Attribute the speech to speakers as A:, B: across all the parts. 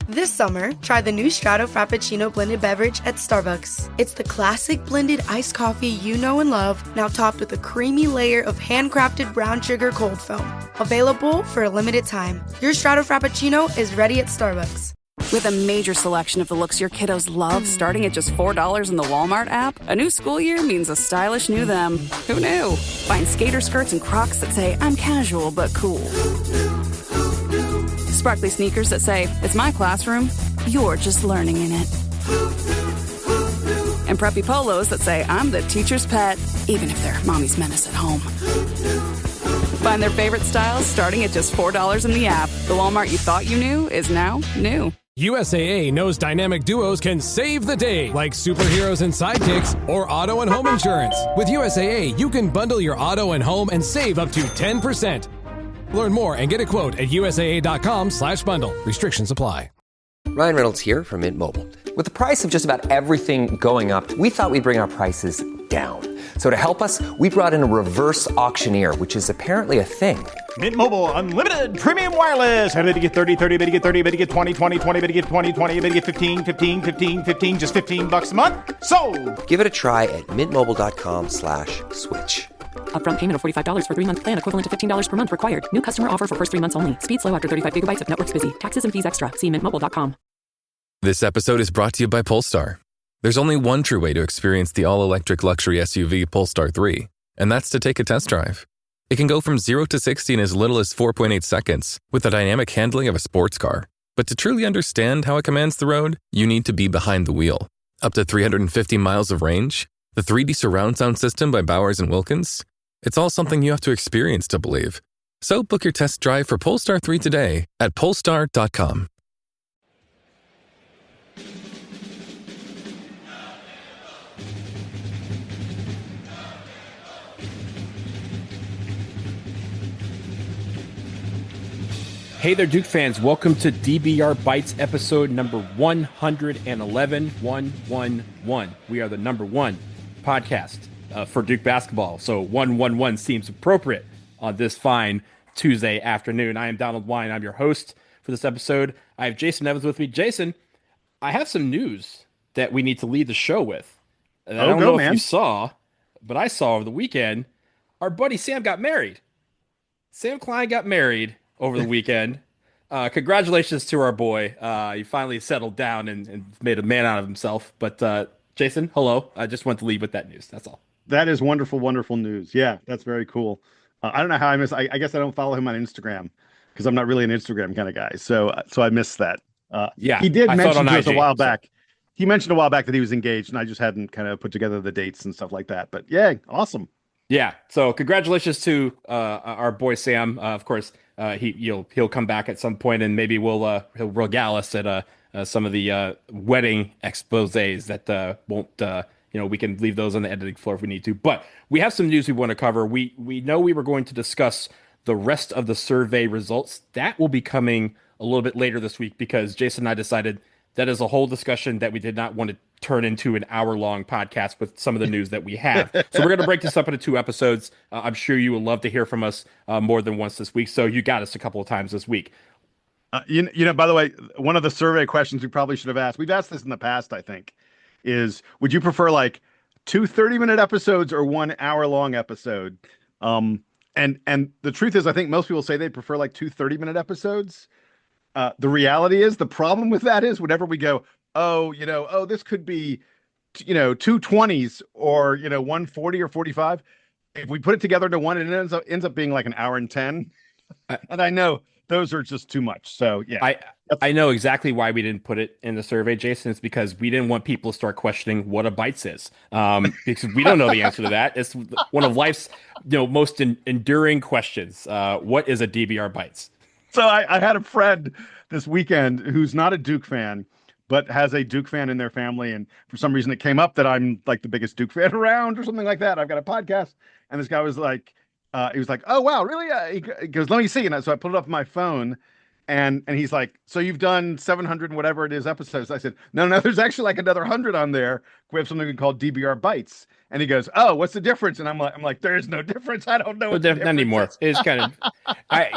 A: This summer, try the new Strato Frappuccino blended beverage at Starbucks. It's the classic blended iced coffee you know and love, now topped with a creamy layer of handcrafted brown sugar cold foam. Available for a limited time. Your Strato Frappuccino is ready at Starbucks.
B: With a major selection of the looks your kiddos love starting at just $4 in the Walmart app, a new school year means a stylish new them. Who knew? Find skater skirts and Crocs that say, I'm casual but cool. Sparkly sneakers that say, it's my classroom, you're just learning in it. And preppy polos that say, I'm the teacher's pet, even if they're mommy's menace at home. Find their favorite styles starting at just $4 in the app. The Walmart you thought you knew is now new.
C: USAA knows dynamic duos can save the day, like superheroes and sidekicks or auto and home insurance. With USAA, you can bundle your auto and home and save up to 10%. Learn more and get a quote at USAA.com/bundle. Restrictions apply.
D: Ryan Reynolds here from Mint Mobile. With the price of just about everything going up, we thought we'd bring our prices down. So to help us, we brought in a reverse auctioneer, which is apparently a thing.
E: Mint Mobile Unlimited Premium Wireless. How to get 30, 30, bit to get 30, bit to get 20, 20, 20, bit to get 20, 20, bit to get 15, 15, 15, 15, just $15 a month? Sold!
D: Give it a try at mintmobile.com/switch.
F: Upfront payment of $45 for 3-month plan, equivalent to $15 per month required. New customer offer for first 3 months only. Speed slow after 35 gigabytes if network's busy. Taxes and fees extra. See mintmobile.com.
G: This episode is brought to you by Polestar. There's only one true way to experience the all-electric luxury SUV Polestar 3, and that's to take a test drive. It can go from 0 to 60 in as little as 4.8 seconds with the dynamic handling of a sports car. But to truly understand how it commands the road, you need to be behind the wheel. Up to 350 miles of range, the 3D surround sound system by Bowers & Wilkins. It's all something you have to experience to believe. So book your test drive for Polestar 3 today at Polestar.com.
H: Hey there, Duke fans. Welcome to DBR Bites episode number 111. 111. We are the number one podcast for Duke basketball. So 111 seems appropriate on this fine Tuesday afternoon. I am Donald Wine. I'm your host for this episode. I have Jason Evans with me. Jason, I have some news that we need to lead the show with. And I don't know if you saw, but I saw over the weekend, our buddy Sam got married. Sam Klein got married over the weekend. Congratulations to our boy. He finally settled down and made a man out of himself. But Jason, hello. I just want to leave with that news. That's all.
E: That is wonderful, wonderful news. Yeah, that's very cool. I don't know how I guess I don't follow him on Instagram because I'm not really an Instagram kind of guy. So I missed that.
H: Yeah,
E: he did mention to us
H: IG,
E: a while back. He mentioned a while back that he was engaged, and I just hadn't kind of put together the dates and stuff like that. But yeah, awesome.
H: Yeah. So congratulations to our boy Sam. Of course, he'll come back at some point, and maybe he'll regale us at some of the wedding exposés that won't. We can leave those on the editing floor if we need to. But we have some news we want to cover. We know we were going to discuss the rest of the survey results. That will be coming a little bit later this week because Jason and I decided that is a whole discussion that we did not want to turn into an hour-long podcast with some of the news that we have. So we're going to break this up into 2 episodes. I'm sure you will love to hear from us more than once this week. So you got us a couple of times this week.
E: By the way, one of the survey questions we probably should have asked, we've asked this in the past, I think, is would you prefer like 2 30-minute episodes or 1 hour-long episode? And the truth is, I think most people say they prefer like 2 30-minute episodes. The reality is, the problem with that is whenever we go, this could be, 2 20s or, 1 40 or 45. If we put it together into one, it ends up being like an hour and 10. And I know those are just too much. So yeah,
H: I know exactly why we didn't put it in the survey, Jason. It's because we didn't want people to start questioning what a Bites is, because we don't know the answer to that. It's one of life's most enduring questions. What is a DBR Bites?
E: So I had a friend this weekend who's not a Duke fan, but has a Duke fan in their family. And for some reason it came up that I'm like the biggest Duke fan around or something like that. I've got a podcast. And this guy was like, he was like, oh, wow, really? He goes, let me see. And so I pulled it up on my phone And he's like, so you've done 700 and whatever it is episodes. I said, no, there's actually like another 100 on there. We have something called DBR Bites. And he goes, oh, what's the difference? And I'm like, there is no difference. I don't know what the
H: Not
E: difference
H: anymore.
E: is.
H: It's kind of,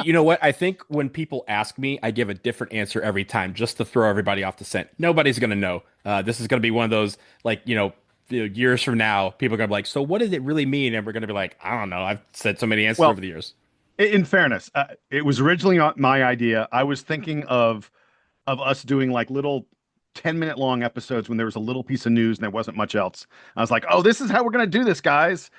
H: you know what? I think when people ask me, I give a different answer every time just to throw everybody off the scent. Nobody's going to know. This is going to be one of those, like, years from now, people are going to be like, so what does it really mean? And we're going to be like, I don't know. I've said so many answers over the years.
E: In fairness, it was originally not my idea. I was thinking of us doing like little 10-minute long episodes when there was a little piece of news and there wasn't much else. I was like, oh, this is how we're going to do this, guys.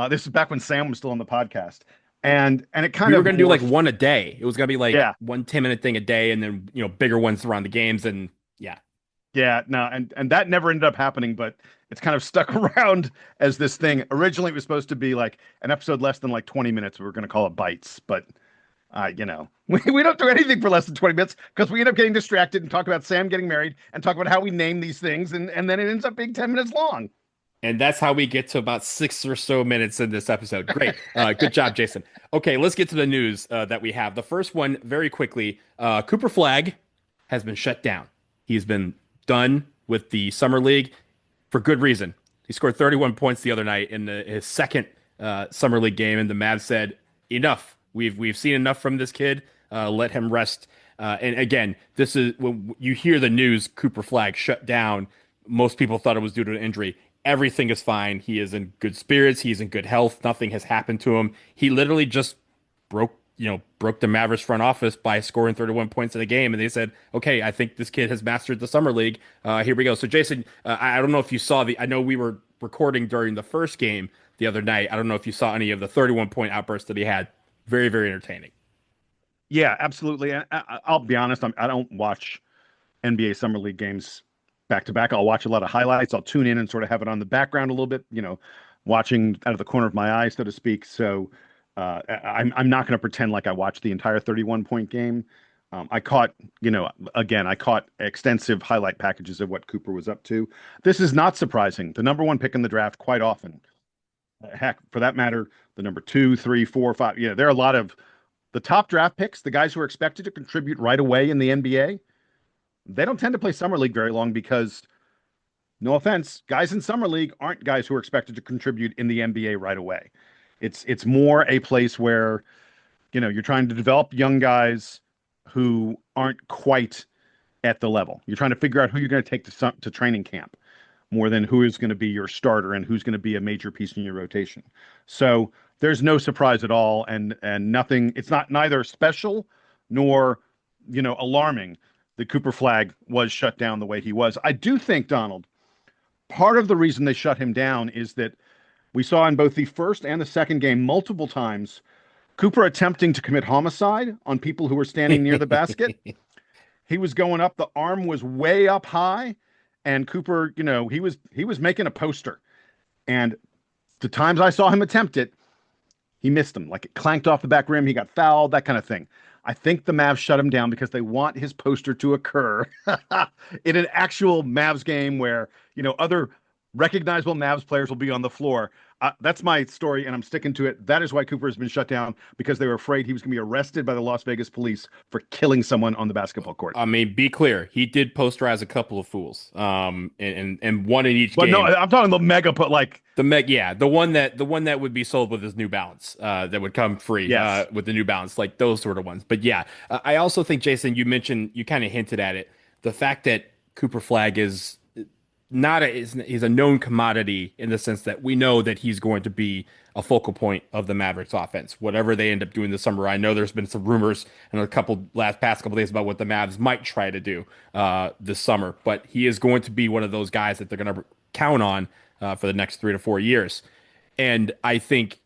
E: This is back when Sam was still on the podcast. And it kind
H: we
E: of
H: were going to do like one a day. It was going to be like one 10-minute thing a day, and then bigger ones around the games. And no, and that never ended up happening, but it's kind of stuck around as this thing. Originally, it was supposed to be like an episode less than like 20 minutes. We were going to call it Bites, but we don't do anything for less than 20 minutes because we end up getting distracted and talk about Sam getting married and talk about how we name these things, and then it ends up being 10 minutes long. And that's how we get to about 6 or so minutes in this episode. Great. Good job, Jason. Okay, let's get to the news that we have. The first one, very quickly, Cooper Flagg has been shut down. He's been done with the Summer League for good reason. He scored 31 points the other night in his second Summer League game, and the Mavs said, enough. We've seen enough from this kid. Let him rest. And again, this is when you hear the news, Cooper Flagg shut down. Most people thought it was due to an injury. Everything is fine. He is in good spirits. He's in good health. Nothing has happened to him. He literally just broke the Mavericks front office by scoring 31 points in a game. And they said, okay, I think this kid has mastered the Summer League. Here we go. So Jason, I don't know if you saw I know we were recording during the first game the other night. I don't know if you saw any of the 31-point outbursts that he had. Very, very entertaining.
E: Yeah, absolutely. And I'll be honest, I don't watch NBA Summer League games back to back. I'll watch a lot of highlights. I'll tune in and sort of have it on the background a little bit, watching out of the corner of my eye, so to speak. So I'm not going to pretend like I watched the entire 31-point game. I caught extensive highlight packages of what Cooper was up to. This is not surprising. The number one pick in the draft quite often. Heck, for that matter, the number 2, 3, 4, 5. There are a lot of the top draft picks, the guys who are expected to contribute right away in the NBA. They don't tend to play Summer League very long because, no offense, guys in Summer League aren't guys who are expected to contribute in the NBA right away. It's more a place where, you're trying to develop young guys who aren't quite at the level. You're trying to figure out who you're going to take to training camp more than who is going to be your starter and who's going to be a major piece in your rotation. So there's no surprise at all, and nothing. It's neither special nor alarming that Cooper Flagg was shut down the way he was. I do think, Donald, part of the reason they shut him down is that we saw in both the first and the second game multiple times Cooper attempting to commit homicide on people who were standing near the basket. He was going up, the arm was way up high, and Cooper, he was making a poster. And the times I saw him attempt it, he missed him. Like it clanked off the back rim, he got fouled, that kind of thing. I think the Mavs shut him down because they want his poster to occur in an actual Mavs game where, other recognizable Mavs players will be on the floor. That's my story, and I'm sticking to it. That is why Cooper has been shut down, because they were afraid he was going to be arrested by the Las Vegas police for killing someone on the basketball court.
H: I mean, be clear. He did posterize a couple of fools, and one in each game.
E: But no, I'm talking the mega, but like
H: the one that would be sold with his New Balance, that would come free, with the New Balance, like those sort of ones. But yeah, I also think, Jason, you kind of hinted at it. The fact that Cooper Flagg is he's a known commodity in the sense that we know that he's going to be a focal point of the Mavericks offense, whatever they end up doing this summer. I know there's been some rumors in past couple days about what the Mavs might try to do this summer, but he is going to be one of those guys that they're going to count on for the next 3 to 4 years. And I think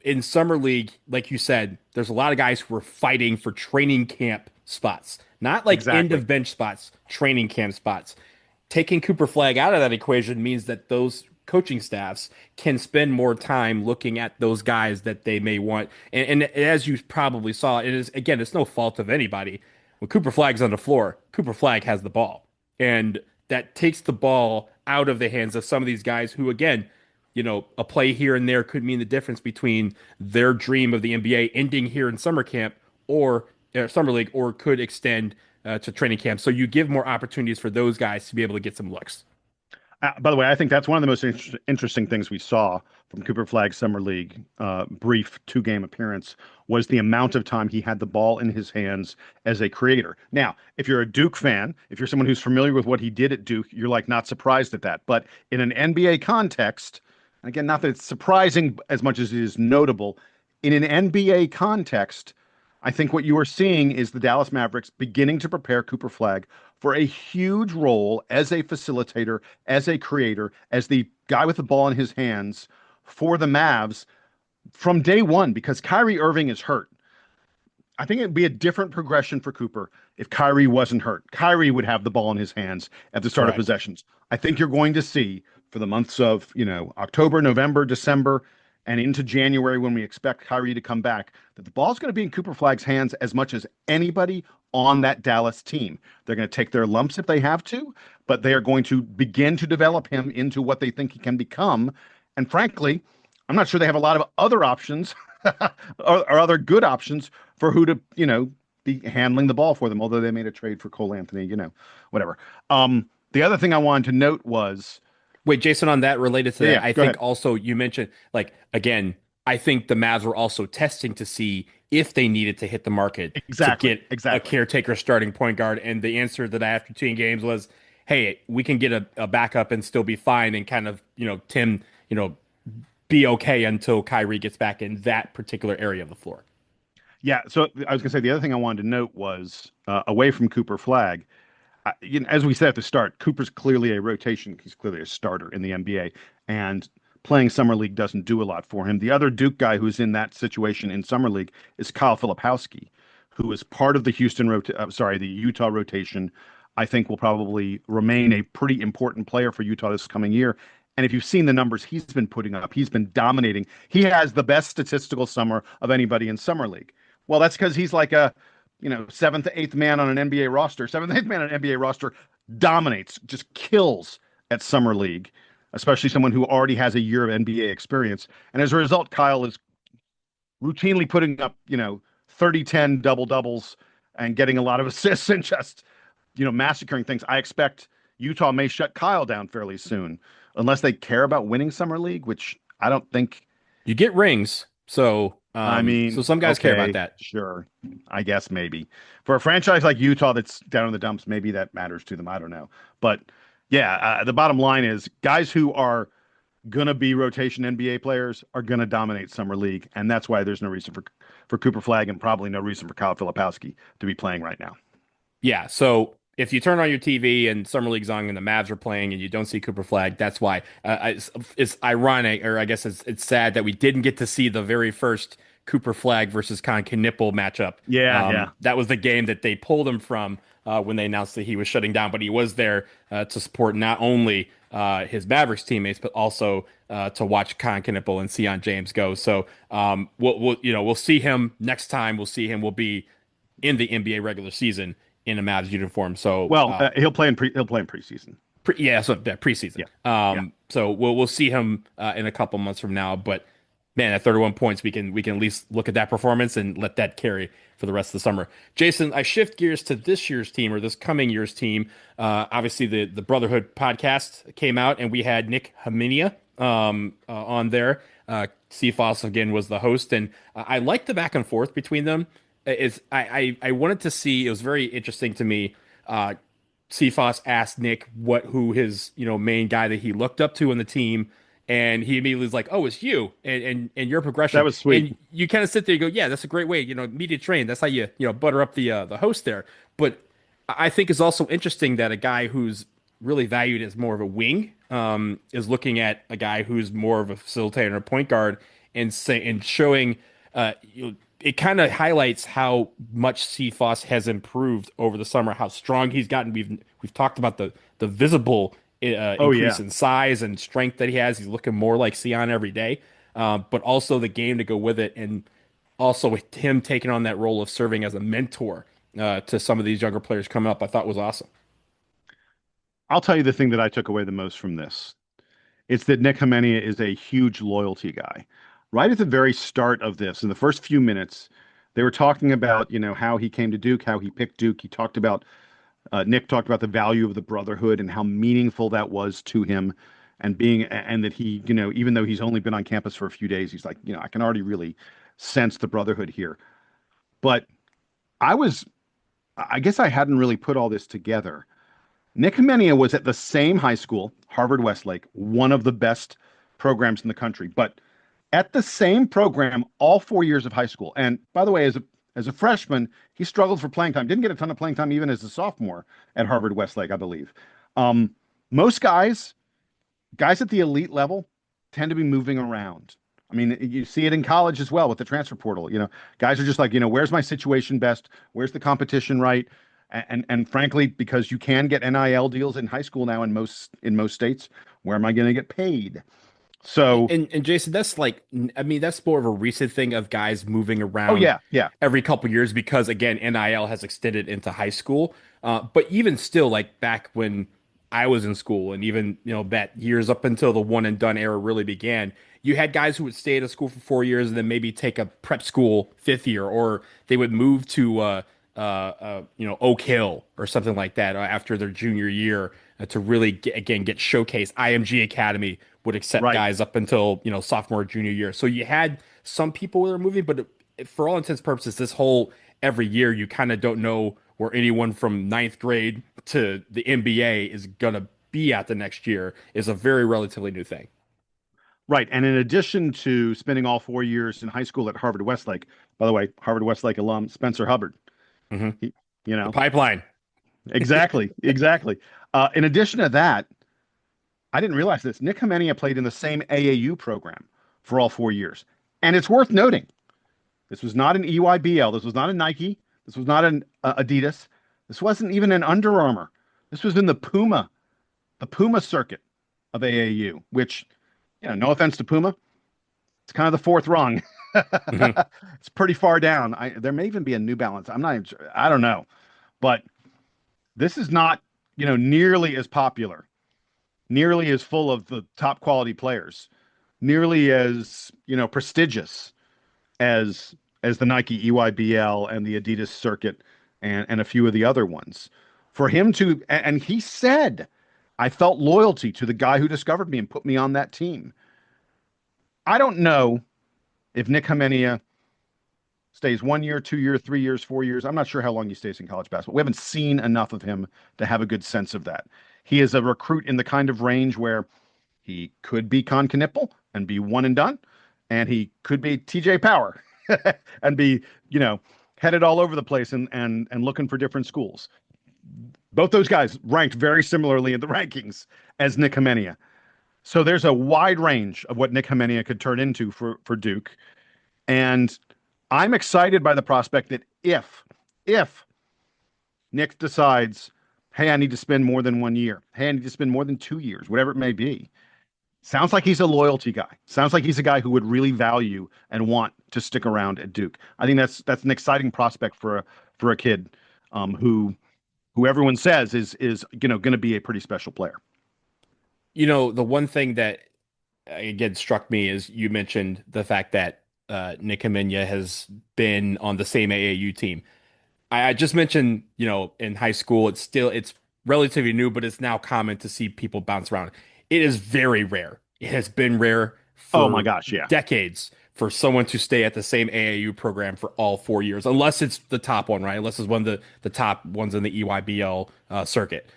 H: in Summer League, like you said, there's a lot of guys who are fighting for training camp spots, not like end of bench spots, training camp spots. Taking Cooper Flagg out of that equation means that those coaching staffs can spend more time looking at those guys that they may want. And as you probably saw, it's no fault of anybody. When Cooper Flagg's on the floor, Cooper Flagg has the ball. And that takes the ball out of the hands of some of these guys who, again, a play here and there could mean the difference between their dream of the NBA ending here in summer camp or summer league or could extend to training camp. So you give more opportunities for those guys to be able to get some looks.
E: By the way, I think that's one of the most interesting things we saw from Cooper Flagg's Summer League brief 2-game appearance was the amount of time he had the ball in his hands as a creator. Now, if you're a Duke fan, if you're someone who's familiar with what he did at Duke, you're like not surprised at that. But in an NBA context, again, not that it's surprising as much as it is notable, in an NBA context, I think what you are seeing is the Dallas Mavericks beginning to prepare Cooper Flagg for a huge role as a facilitator, as a creator, as the guy with the ball in his hands for the Mavs from day one, because Kyrie Irving is hurt. I think it'd be a different progression for Cooper if Kyrie wasn't hurt. Kyrie would have the ball in his hands at the start of possessions. I think you're going to see for the months of, October, November, December, and into January when we expect Kyrie to come back, that the ball's going to be in Cooper Flagg's hands as much as anybody on that Dallas team. They're going to take their lumps if they have to, but they are going to begin to develop him into what they think he can become. And frankly, I'm not sure they have a lot of other options or other good options for who to, be handling the ball for them, although they made a trade for Cole Anthony, whatever. The other thing I wanted to note was,
H: wait, Jason, on that, related to that, I think
E: ahead.
H: Also you mentioned, again, I think the Mavs were also testing to see if they needed to hit the market to get a caretaker starting point guard. And the answer to that after 2 games was, hey, we can get a backup and still be fine and kind of, Tim, be okay until Kyrie gets back in that particular area of the floor.
E: Yeah, so I was going to say the other thing I wanted to note was away from Cooper Flagg, as we said at the start, Cooper's clearly a rotation. He's clearly a starter in the NBA, and playing Summer League doesn't do a lot for him. The other Duke guy who's in that situation in Summer League is Kyle Filipowski, who is part of the the Utah rotation. I think will probably remain a pretty important player for Utah this coming year. And if you've seen the numbers he's been putting up, he's been dominating. He has the best statistical summer of anybody in Summer League. Well, that's because he's like a, 7th, 8th man on an NBA roster. 7th, 8th man on an NBA roster dominates, just kills at Summer League, especially someone who already has a year of NBA experience. And as a result, Kyle is routinely putting up, 30-10 double-doubles and getting a lot of assists and just, massacring things. I expect Utah may shut Kyle down fairly soon, unless they care about winning Summer League, which I don't think.
H: You get rings, so so some guys care about that.
E: Sure, I guess maybe for a franchise like Utah that's down in the dumps, maybe that matters to them. I don't know, but yeah, the bottom line is guys who are gonna be rotation NBA players are gonna dominate Summer League, and that's why there's no reason for Cooper Flagg and probably no reason for Kyle Filipowski to be playing right now.
H: Yeah, so if you turn on your TV and Summer League's on and the Mavs are playing and you don't see Cooper Flagg, that's why. It's ironic, or I guess it's sad that we didn't get to see the very first Cooper Flagg versus Con Knipple matchup.
E: Yeah.
H: That was the game that they pulled him from when they announced that he was shutting down, but he was there to support not only his Mavericks teammates, but also to watch Con Knipple and Sion James go. So we'll see him next time. We'll be in the NBA regular season in a Mavs uniform. So
E: he'll play in preseason.
H: Preseason.
E: Yeah.
H: So we'll see him in a couple months from now. But man, at 31 points, we can at least look at that performance and let that carry for the rest of the summer. Jason, I shift gears to this year's team, or this coming year's team. Obviously, the Brotherhood podcast came out, and we had Nick Haminia on there. CFOS again was the host, and I liked the back and forth between them. I wanted to see. It was very interesting to me. CFOS asked Nick who his main guy that he looked up to on the team, and he immediately was like, "Oh, it's you and your progression."
E: That was sweet.
H: And you kind of sit there, and go, "Yeah, that's a great way, media train. That's how you butter up the host there." But I think it's also interesting that a guy who's really valued as more of a wing is looking at a guy who's more of a facilitator and a point guard, and showing. It kind of highlights how much CFOS has improved over the summer, how strong he's gotten. We've talked about the visible increase in size and strength that he has. He's looking more like Sion every day, but also the game to go with it, and also with him taking on that role of serving as a mentor to some of these younger players coming up, I thought was awesome.
E: I'll tell you the thing that I took away the most from this. It's that Nick Haminia is a huge loyalty guy. Right at the very start of this, in the first few minutes, They were talking about, how he came to Duke, how he picked Duke. He talked about Nick talked about the value of the brotherhood and how meaningful that was to him, and that he, even though he's only been on campus for a few days, he's like, I can already really sense the brotherhood here. But I guess I hadn't really put all this together. Nick Hemenia was at the same high school, Harvard Westlake, one of the best programs in the country, but at the same program all 4 years of high school. And by the way, as a freshman, he struggled for playing time. Didn't get a ton of playing time even as a sophomore at Harvard Westlake, I believe. Most guys at the elite level tend to be moving around. I mean, you see it in college as well with the transfer portal. Guys are just like, where's my situation best? Where's the competition right? And frankly, because you can get NIL deals in high school now in most states, where am I going to get paid? So
H: and Jason, that's that's more of a recent thing of guys moving around.
E: Oh yeah.
H: Every couple of years because again, NIL has extended into high school. But even still, like back when I was in school, and even that years up until the one and done era really began, you had guys who would stay at a school for 4 years and then maybe take a prep school 5th year, or they would move to Oak Hill or something like that after their junior year to really get showcased. IMG Academy would accept guys up until sophomore junior year. So you had some people that are moving, but for all intents and purposes, this whole every year you kind of don't know where anyone from 9th grade to the NBA is gonna be at the next year is a very relatively new thing.
E: Right. And in addition to spending all 4 years in high school at Harvard Westlake, by the way, Harvard Westlake alum Spencer Hubbard.
H: Mm-hmm. The pipeline.
E: Exactly. In addition to that, I didn't realize this. Nick Hemenia played in the same AAU program for all 4 years. And it's worth noting, this was not an EYBL. This was not a Nike. This was not an Adidas. This wasn't even an Under Armour. This was in the Puma circuit of AAU, which, no offense to Puma, it's kind of the fourth rung. Mm-hmm. It's pretty far down. There may even be a New Balance. I'm not even sure. I don't know. But this is not, nearly as popular, nearly as full of the top quality players, nearly as, prestigious as the Nike EYBL and the Adidas circuit and a few of the other ones. For him to, and he said, I felt loyalty to the guy who discovered me and put me on that team. I don't know if Nick Hemenia stays 1 year, 2 year, 3 years, 4 years. I'm not sure how long he stays in college basketball. We haven't seen enough of him to have a good sense of that. He is a recruit in the kind of range where he could be Con Knippel and be one and done, and he could be TJ Power and be, headed all over the place and looking for different schools. Both those guys ranked very similarly in the rankings as Nick Hemenia. So there's a wide range of what Nick Hemenia could turn into for Duke. And I'm excited by the prospect that if Nick decides, hey, I need to spend more than 1 year, hey, I need to spend more than 2 years, whatever it may be, sounds like he's a loyalty guy. Sounds like he's a guy who would really value and want to stick around at Duke. I think that's an exciting prospect for a kid who everyone says is going to be a pretty special player.
H: The one thing that again struck me is you mentioned the fact that Nick Hemenia has been on the same AAU team. I just mentioned, in high school, it's relatively new, but it's now common to see people bounce around. It is very rare. It has been rare for decades for someone to stay at the same AAU program for all 4 years, unless it's the top one, right? Unless it's one of the top ones in the EYBL circuit.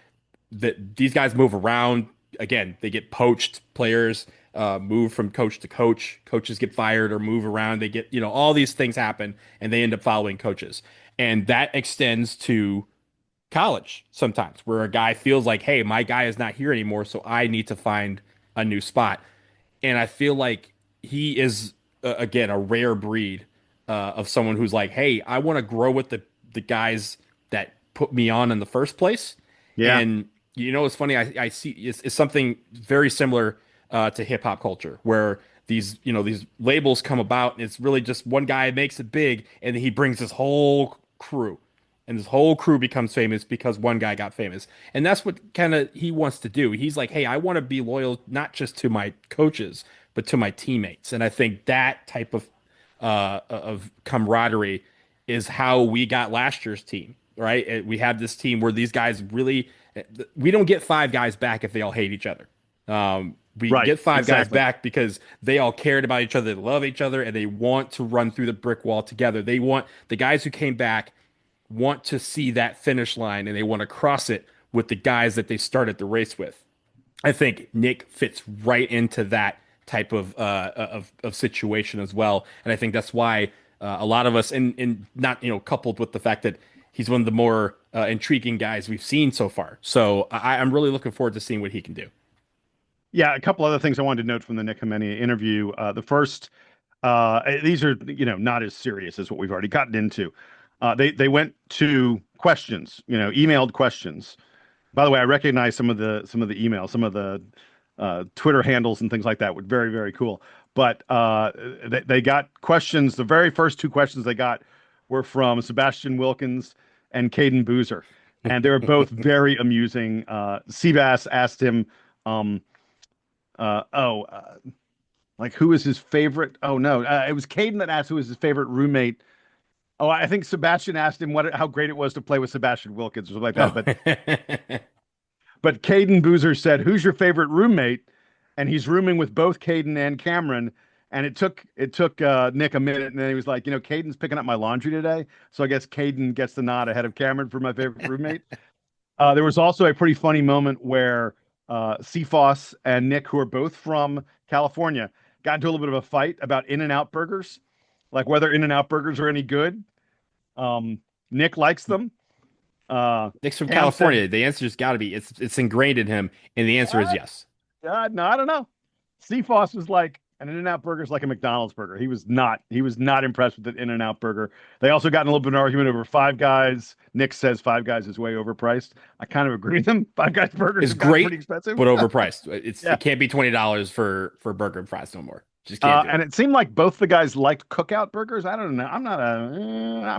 H: These guys move around. Again, they get poached. Players move from coach to coach. Coaches get fired or move around. They get, all these things happen, and they end up following coaches. And that extends to college sometimes, where a guy feels like, hey, my guy is not here anymore, so I need to find a new spot. And I feel like he is, again, a rare breed of someone who's like, hey, I want to grow with the guys that put me on in the first place. Yeah. And it's funny. I see it's something very similar to hip hop culture, where these labels come about, and it's really just one guy makes it big, and he brings his whole crew, and his whole crew becomes famous because one guy got famous. And that's what kind of he wants to do. He's like, hey, I want to be loyal not just to my coaches, but to my teammates. And I think that type of camaraderie is how we got last year's team, right? We have this team where these guys really, we don't get 5 guys back if they all hate each other. We get 5 guys back because they all cared about each other, they love each other, and they want to run through the brick wall together. They want the guys who came back want to see that finish line, and they want to cross it with the guys that they started the race with. I think Nick fits right into that type of situation as well, and I think that's why a lot of us, and not coupled with the fact that he's one of the more intriguing guys we've seen so far. So I'm really looking forward to seeing what he can do.
E: Yeah, a couple other things I wanted to note from the Nick Hemenia interview. The first, these are not as serious as what we've already gotten into. They went to questions, emailed questions. By the way, I recognize some of the emails, some of the Twitter handles and things like that were very, very cool. But they got questions. The very first 2 questions they got were from Sebastian Wilkins and Caden Boozer, and they were both very amusing. Seabass asked him, like, who is his favorite? Oh no, it was Caden that asked who was his favorite roommate. Oh, I think Sebastian asked him how great it was to play with Sebastian Wilkins or something like that. But Caden Boozer said, "Who's your favorite roommate?" And he's rooming with both Caden and Cameron. And it took Nick a minute, and then he was like, Caden's picking up my laundry today, so I guess Caden gets the nod ahead of Cameron for my favorite roommate. There was also a pretty funny moment where Cephas and Nick, who are both from California, got into a little bit of a fight about In-N-Out burgers, like whether In-N-Out burgers are any good. Nick likes them.
H: Nick's from California. The answer has got to be it's ingrained in him, and the answer is yes.
E: No, I don't know. Cephas was like, an In-N-Out burger is like a McDonald's burger. He was not impressed with the In-N-Out burger. They also got in a little bit of an argument over Five Guys. Nick says Five Guys is way overpriced. I kind of agree with him. Five Guys burgers is great, pretty expensive, but
H: overpriced. It can't be $20 for burger and fries no more. Just can't.
E: And it seemed like both the guys liked cookout burgers. I don't know. I'm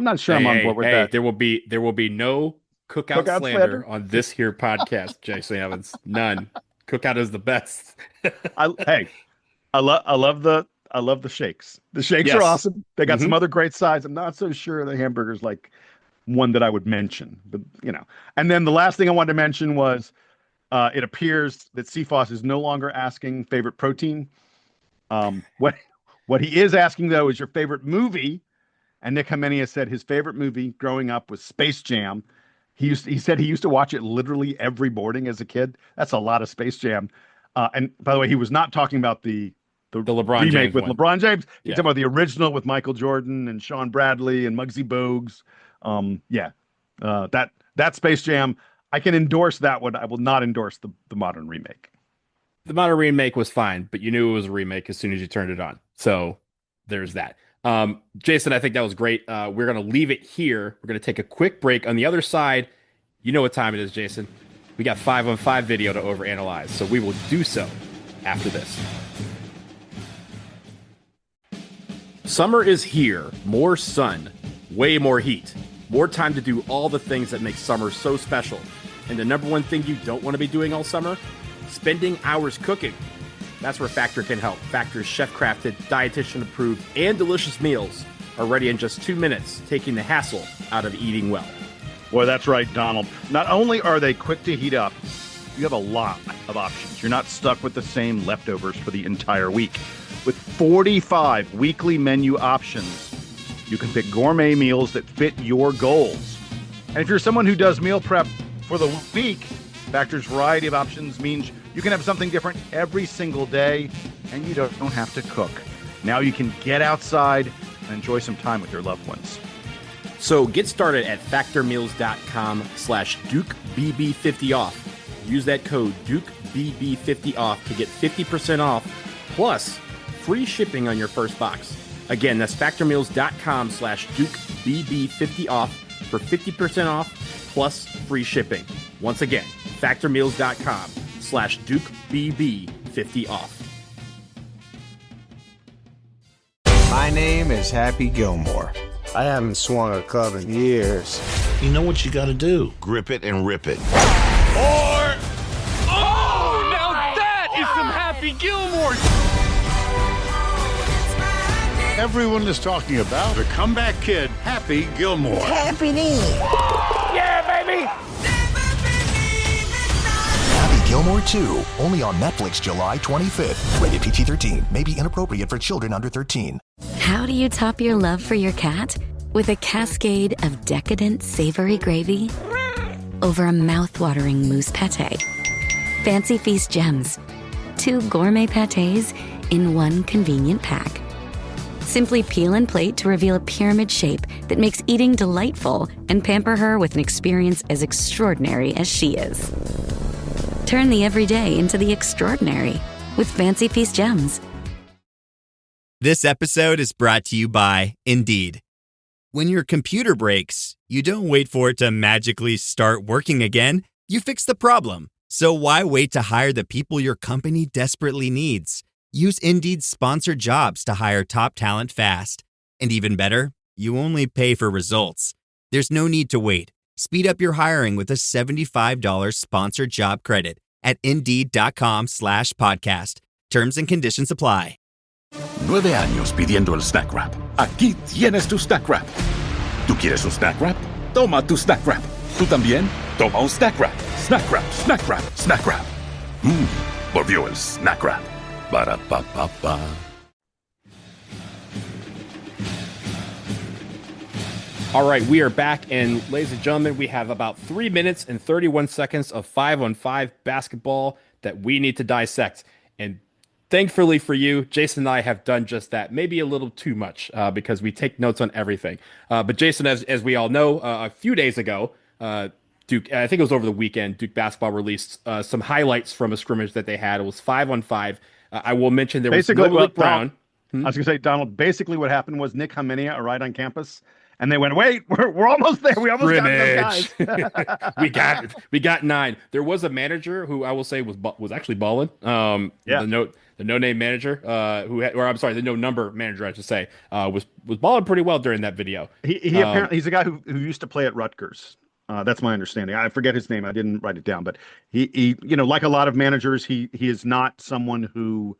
E: not sure I'm on board with that.
H: There will be no cookout slander on this here podcast, Jason Evans. None. Cookout is the best.
E: I love the shakes. The shakes are awesome. They got some other great sides. I'm not so sure the hamburger's like one that I would mention, but And then the last thing I wanted to mention was it appears that Cephas is no longer asking favorite protein. What he is asking though is your favorite movie. And Nick Hemenia said his favorite movie growing up was Space Jam. He said he used to watch it literally every morning as a kid. That's a lot of Space Jam. And by the way, he was not talking about the
H: LeBron
E: remake
H: James
E: with
H: one.
E: LeBron James. He's talking about the original with Michael Jordan and Sean Bradley and Muggsy Bogues. That Space Jam, I can endorse that one. I will not endorse the modern remake.
H: The modern remake was fine, but you knew it was a remake as soon as you turned it on. So there's that. Jason, I think that was great. We're going to leave it here. We're going to take a quick break. On the other side, you know what time it is, Jason. We got 5-on-5 video to overanalyze, so we will do so after this. Summer is here. More sun, way more heat, more time to do all the things that make summer so special. And the number one thing you don't want to be doing all summer? Spending hours cooking. That's where Factor can help. Factor's chef-crafted, dietitian-approved, and delicious meals are ready in just 2 minutes, taking the hassle out of eating well.
I: Boy, that's right, Donald. Not only are they quick to heat up, you have a lot of options. You're not stuck with the same leftovers for the entire week. With 45 weekly menu options, you can pick gourmet meals that fit your goals. And if you're someone who does meal prep for the week, Factor's variety of options means you can have something different every single day, and you don't have to cook. Now you can get outside and enjoy some time with your loved ones.
H: So get started at factormeals.com/DukeBB50off. Use that code DukeBB50off to get 50% off, plus free shipping on your first box. Again, that's factormeals.com/DukeBB50off for 50% off, plus free shipping. Once again, factormeals.com/DukeBB50off.
J: My name is Happy Gilmore. I haven't swung a club in years.
K: You know what you gotta do. Grip it and rip it.
L: Or... Oh, now that is some Happy Gilmore!
K: Everyone is talking about the comeback kid, Happy Gilmore.
M: Happy knee.
L: Yeah, baby!
N: Happy Gilmore 2, only on Netflix July 25th. Rated PG-13, may be inappropriate for children under 13.
O: How do you top your love for your cat? With a cascade of decadent savory gravy over a mouth-watering mousse pâté. Fancy Feast gems. 2 gourmet pâtés in one convenient pack. Simply peel and plate to reveal a pyramid shape that makes eating delightful and pamper her with an experience as extraordinary as she is. Turn the everyday into the extraordinary with Fancy Feast gems.
P: This episode is brought to you by Indeed. When your computer breaks, you don't wait for it to magically start working again. You fix the problem. So why wait to hire the people your company desperately needs? Use Indeed's sponsored jobs to hire top talent fast. And even better, you only pay for results. There's no need to wait. Speed up your hiring with a $75 sponsored job credit at Indeed.com/podcast. Terms and conditions apply.
K: 9 años pidiendo el snack wrap. Aquí tienes tu snack wrap. ¿Tú quieres un snack wrap? Toma tu snack wrap. ¿Tú también? Toma un snack wrap. Snack wrap, snack wrap, snack wrap. Volvió el snack wrap. Ba ba ba ba.
H: All right, we are back, and ladies and gentlemen, we have about 3 minutes and 31 seconds of 5-on-5 basketball that we need to dissect. And thankfully for you, Jason and I have done just that, maybe a little too much because we take notes on everything. But Jason, as we all know, a few days ago, Duke, I think it was over the weekend, Duke basketball released some highlights from a scrimmage that they had. It was 5-on-5. I will mention there was no Malik Brown.
E: I was going to say, Donald, basically what happened was Nick Hamenia arrived on campus, and they went, wait, we're almost there. We almost got those guys.
H: we got 9. There was a manager who I will say was actually balling. The no-name manager, the no-number manager, I should say, was balling pretty well during that video.
E: He apparently, he's a guy who used to play at Rutgers. That's my understanding. I forget his name. I didn't write it down, but he like a lot of managers, he is not someone who,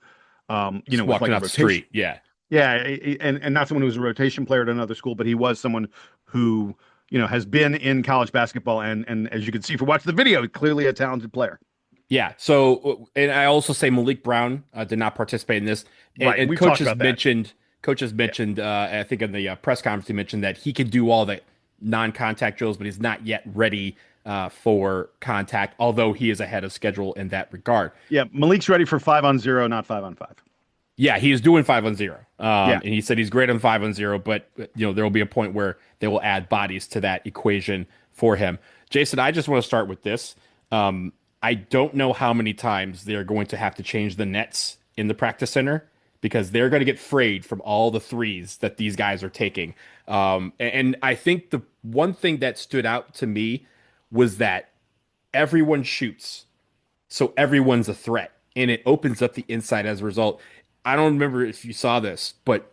E: was
H: walking
E: like
H: off the street. Yeah.
E: Yeah. And not someone who was a rotation player at another school, but he was someone who, has been in college basketball. And as you can see, for watching the video, clearly a talented player.
H: Yeah. So, and I also say Malik Brown did not participate in this. And coaches mentioned, I think in the press conference, he mentioned that he could do all the non-contact drills, but he's not yet ready for contact, although he is ahead of schedule in that regard.
E: Yeah, Malik's ready for 5-on-0, not 5-on-5.
H: Yeah, he is doing 5-on-0. And he said he's great on 5-on-0, but there will be a point where they will add bodies to that equation for him. Jason, I just want to start with this. I don't know how many times they're going to have to change the nets in the practice center, because they're going to get frayed from all the threes that these guys are taking. And I think the one thing that stood out to me was that everyone shoots, so everyone's a threat, and it opens up the inside as a result. I don't remember if you saw this, but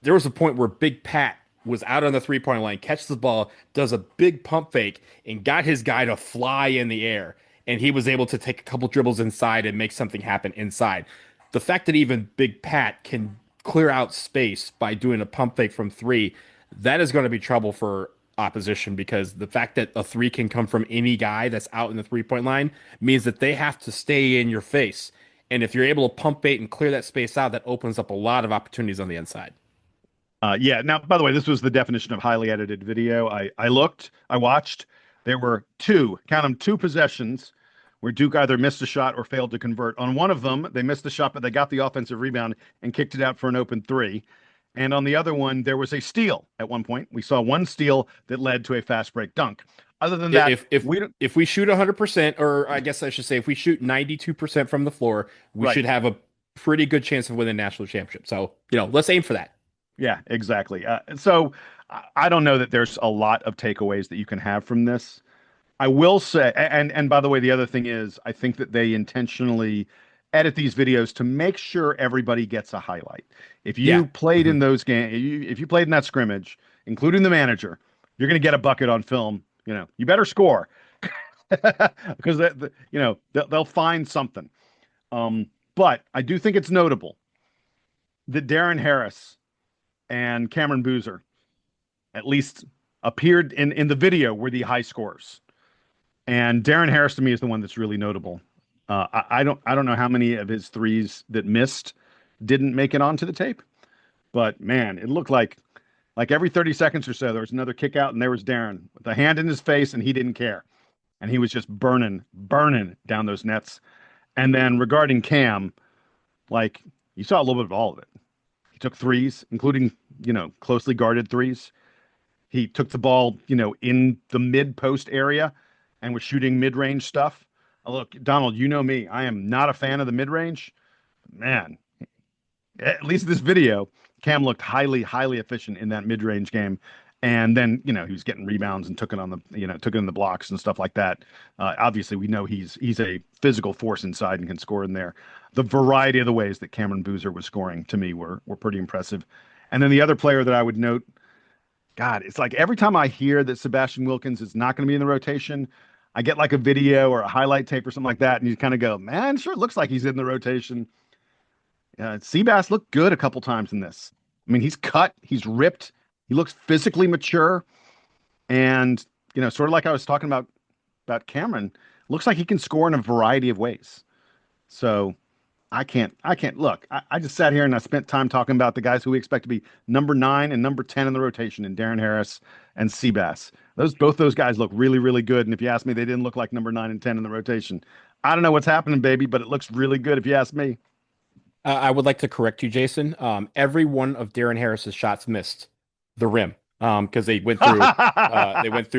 H: there was a point where Big Pat was out on the three-point line, catches the ball, does a big pump fake, and got his guy to fly in the air, and he was able to take a couple dribbles inside and make something happen inside. The fact that even Big Pat can clear out space by doing a pump fake from 3, that is going to be trouble for opposition, because the fact that a 3 can come from any guy that's out in the three-point line means that they have to stay in your face. And if you're able to pump fake and clear that space out, that opens up a lot of opportunities on the inside.
E: Now, by the way, this was the definition of highly edited video. I watched. There were 2 possessions where Duke either missed a shot or failed to convert. On one of them, they missed the shot, but they got the offensive rebound and kicked it out for an open 3. And on the other one, there was a steal at one point. We saw one steal that led to a fast break dunk. Other than that,
H: if we shoot 100%, or I guess I should say, if we shoot 92% from the floor, we should have a pretty good chance of winning the national championship. So, let's aim for that.
E: Yeah, exactly. So I don't know that there's a lot of takeaways that you can have from this. I will say, and by the way, the other thing is, I think that they intentionally edit these videos to make sure everybody gets a highlight. If you played in those games, if you played in that scrimmage, including the manager, you're going to get a bucket on film. You better score because they'll find something. But I do think it's notable that Darren Harris and Cameron Boozer at least appeared in the video were the high scores. And Darren Harris to me is the one that's really notable. I don't know how many of his threes that missed didn't make it onto the tape, but man, it looked like every 30 seconds or so there was another kick out, and there was Darren with a hand in his face, and he didn't care, and he was just burning down those nets. And then regarding Cam, like you saw a little bit of all of it. He took threes, including closely guarded threes. He took the ball in the mid post area and was shooting mid range stuff. Look, Donald, you know me. I am not a fan of the mid-range. Man, at least this video, Cam looked highly efficient in that mid-range game. And then, he was getting rebounds and took it in the blocks and stuff like that. Obviously, we know he's a physical force inside and can score in there. The variety of the ways that Cameron Boozer was scoring, to me, were pretty impressive. And then the other player that I would note, God, it's like every time I hear that Sebastian Wilkins is not going to be in the rotation, I get like a video or a highlight tape or something like that, and you kind of go, man, sure, it looks like he's in the rotation. Seabass looked good a couple times in this. I mean, he's cut, he's ripped, he looks physically mature, and sort of like I was talking about Cameron, looks like he can score in a variety of ways. So I can't look. I just sat here and I spent time talking about the guys who we expect to be number 9 and number 10 in the rotation, in Darren Harris and Seabass. Both those guys look really, really good. And if you ask me, they didn't look like number 9 and 10 in the rotation. I don't know what's happening, baby, but it looks really good if you ask me.
H: I would like to correct you, Jason. Every one of Darren Harris's shots missed the rim because they went through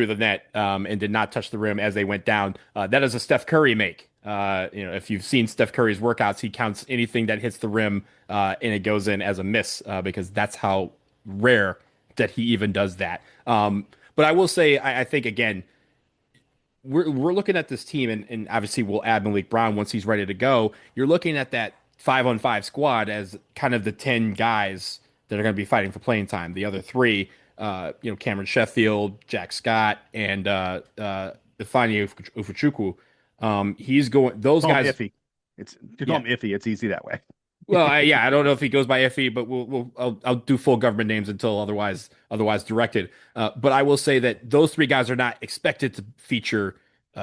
H: the net and did not touch the rim as they went down. That is a Steph Curry make. If you've seen Steph Curry's workouts, he counts anything that hits the rim and it goes in as a miss because that's how rare that he even does that. But I will say, I think, again, we're looking at this team, and obviously we'll add Malik Brown once he's ready to go. You're looking at that 5-on-5 squad as kind of the 10 guys that are going to be fighting for playing time. The other 3, Cameron Sheffield, Jack Scott, and Ifeanyi Ufuchukwu. He's going. Those guys.
E: Iffy. Call him Iffy. It's easy that way.
H: Well, I don't know if he goes by Iffy, but I'll do full government names until otherwise directed. But I will say that those 3 guys are not expected to feature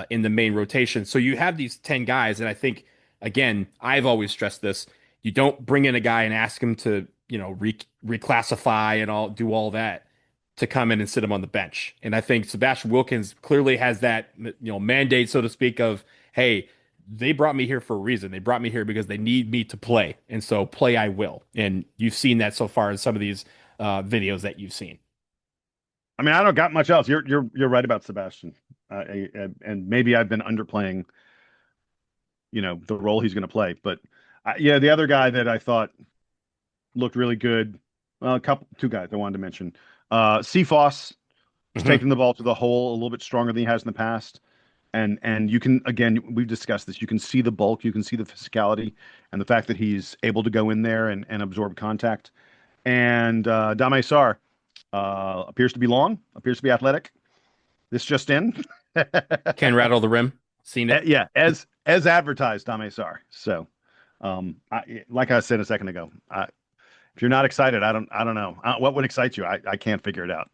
H: in the main rotation. So you have these 10 guys, and I think, again, I've always stressed this: you don't bring in a guy and ask him to reclassify and do all that to come in and sit him on the bench. And I think Sebastian Wilkins clearly has that mandate, so to speak, of, hey, they brought me here for a reason. They brought me here because they need me to play. And so play I will. And you've seen that so far in some of these videos that you've seen.
E: I mean, I don't got much else. You're right about Sebastian. And maybe I've been underplaying, the role he's going to play. But the other guy that I thought looked really good, two guys I wanted to mention. Cephas is taking the ball to the hole a little bit stronger than he has in the past. And you can, again, we've discussed this. You can see the bulk, you can see the physicality, and the fact that he's able to go in there and absorb contact. And Dame Sar appears to be long, appears to be athletic. This just in.
H: Can rattle the rim. Seen it.
E: Yeah, as advertised, Dame Sar. So, like I said a second ago, if you're not excited, I don't know. What would excite you? I can't figure it out.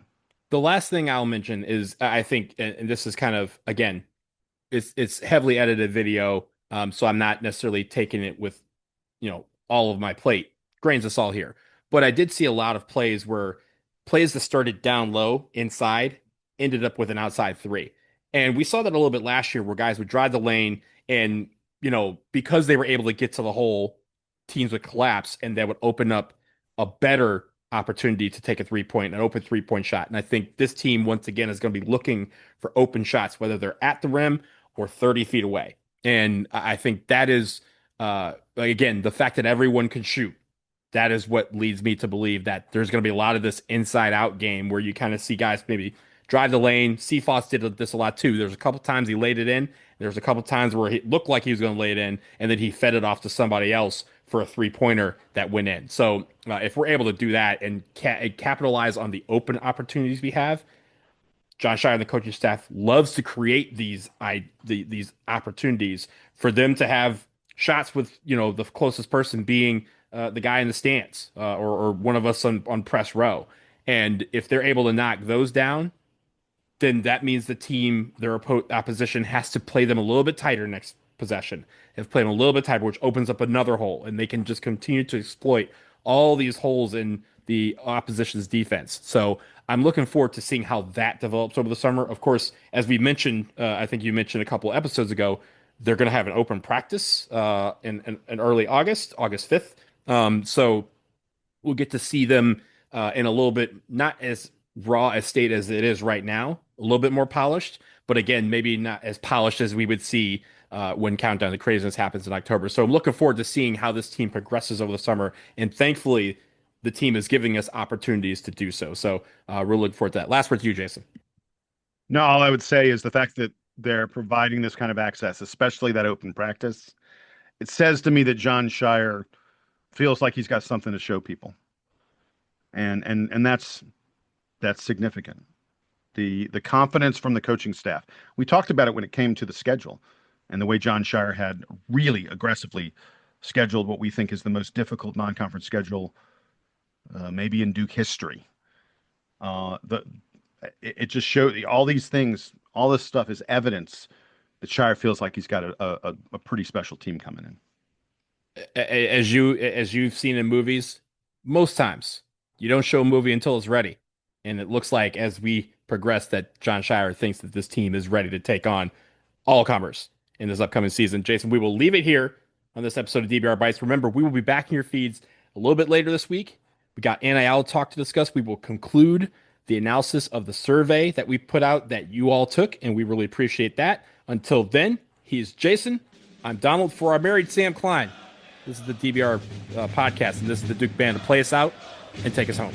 H: The last thing I'll mention is, I think, and this is kind of, again, it's heavily edited video, so I'm not necessarily taking it with, all of my plate, grains of salt here. But I did see a lot of plays that started down low inside ended up with an outside 3. And we saw that a little bit last year where guys would drive the lane and, because they were able to get to the hole, teams would collapse and that would open up a better opportunity to take an open 3-point shot. And I think this team, once again, is going to be looking for open shots, whether they're at the rim or 30 feet away. And I think that is, again, the fact that everyone can shoot. That is what leads me to believe that there's going to be a lot of this inside-out game where you kind of see guys maybe drive the lane. Cephas did this a lot too. There's a couple times he laid it in. There's a couple times where he looked like he was going to lay it in, and then he fed it off to somebody else for a 3-pointer that went in. So if we're able to do that and capitalize on the open opportunities we have, John Shire and the coaching staff loves to create these opportunities for them to have shots with, the closest person being the guy in the stands or one of us on press row. And if they're able to knock those down, then that means the team, their opposition, has to play them a little bit tighter next possession. They have to play them a little bit tighter, which opens up another hole, and they can just continue to exploit all these holes in the opposition's defense. So I'm looking forward to seeing how that develops over the summer. Of course, as we mentioned, I think you mentioned a couple episodes ago, they're going to have an open practice in early August 5th. So we'll get to see them in a little bit, not as raw a state as it is right now, a little bit more polished, but again, maybe not as polished as we would see when Countdown to Craziness happens in October. So I'm looking forward to seeing how this team progresses over the summer, and thankfully the team is giving us opportunities to do so. So we're looking forward to that. Last word to you, Jason.
E: No, all I would say is the fact that they're providing this kind of access, especially that open practice. It says to me that John Shire feels like he's got something to show people. And that's significant. The confidence from the coaching staff. We talked about it when it came to the schedule and the way John Shire had really aggressively scheduled what we think is the most difficult non-conference schedule maybe in Duke history. It just showed all these things, all this stuff is evidence that Shire feels like he's got a pretty special team coming in.
H: As you've seen in movies, most times you don't show a movie until it's ready. And it looks like as we progress that John Shire thinks that this team is ready to take on all comers in this upcoming season. Jason, we will leave it here on this episode of DBR Bites. Remember, we will be back in your feeds a little bit later this week. We got NIL talk to discuss. We will conclude the analysis of the survey that we put out that you all took, and we really appreciate that. Until then, he's Jason. I'm Donald. For our married Sam Klein, this is the DBR podcast, and this is the Duke Band to play us out and take us home.